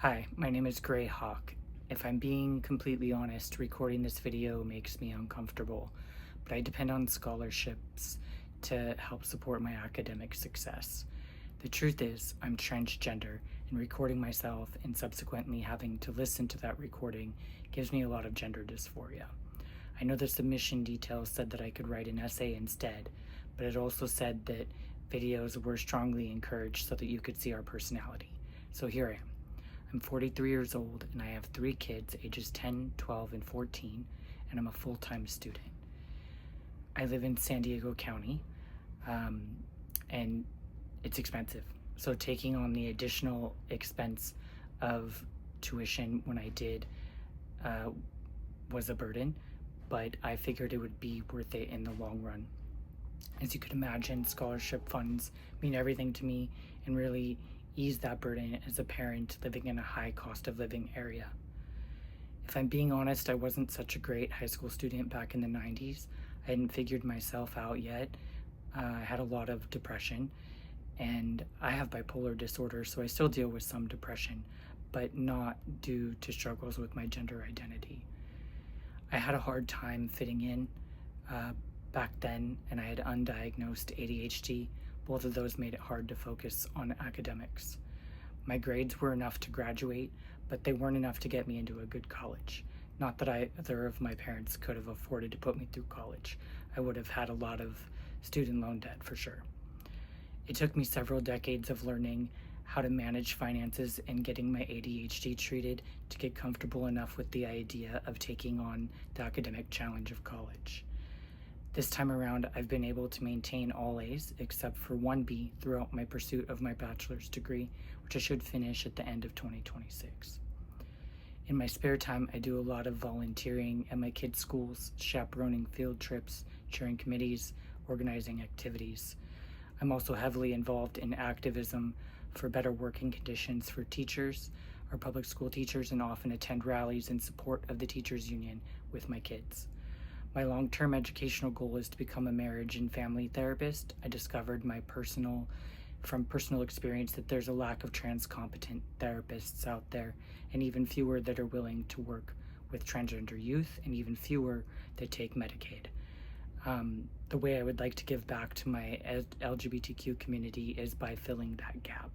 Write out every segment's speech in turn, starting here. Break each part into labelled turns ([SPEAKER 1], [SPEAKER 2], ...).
[SPEAKER 1] Hi, my name is Haak. If I'm being completely honest, recording this video makes me uncomfortable, but I depend on scholarships to help support my academic success. The truth is, I'm transgender, and recording myself and subsequently having to listen to that recording gives me a lot of gender dysphoria. I know the submission details said that I could write an essay instead, but it also said that videos were strongly encouraged so that you could see our personality. So here I am. I'm 43 years old and I have 3 kids, ages 10, 12, and 14, and I'm a full-time student. I live in San Diego County, and it's expensive. So taking on the additional expense of tuition when I did was a burden, but I figured it would be worth it in the long run. As you could imagine, scholarship funds mean everything to me and really ease that burden as a parent living in a high cost of living area. If I'm being honest, I wasn't such a great high school student back in the 90s. I hadn't figured myself out yet. I had a lot of depression, and I have bipolar disorder, so I still deal with some depression, but not due to struggles with my gender identity. I had a hard time fitting in back then, and I had undiagnosed ADHD. Both of those made it hard to focus on academics. My grades were enough to graduate, but they weren't enough to get me into a good college. Not that either of my parents could have afforded to put me through college. I would have had a lot of student loan debt for sure. It took me several decades of learning how to manage finances and getting my ADHD treated to get comfortable enough with the idea of taking on the academic challenge of college. This time around, I've been able to maintain all A's except for 1 B throughout my pursuit of my bachelor's degree, which I should finish at the end of 2026. In my spare time, I do a lot of volunteering at my kids' schools, chaperoning field trips, chairing committees, organizing activities. I'm also heavily involved in activism for better working conditions for teachers, our public school teachers, and often attend rallies in support of the teachers union with my kids. My long-term educational goal is to become a marriage and family therapist. I discovered from personal experience that there's a lack of trans competent therapists out there, and even fewer that are willing to work with transgender youth, and even fewer that take Medicaid. The way I would like to give back to my LGBTQ community is by filling that gap.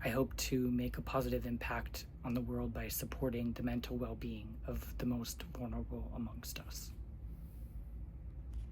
[SPEAKER 1] I hope to make a positive impact on the world by supporting the mental well-being of the most vulnerable amongst us.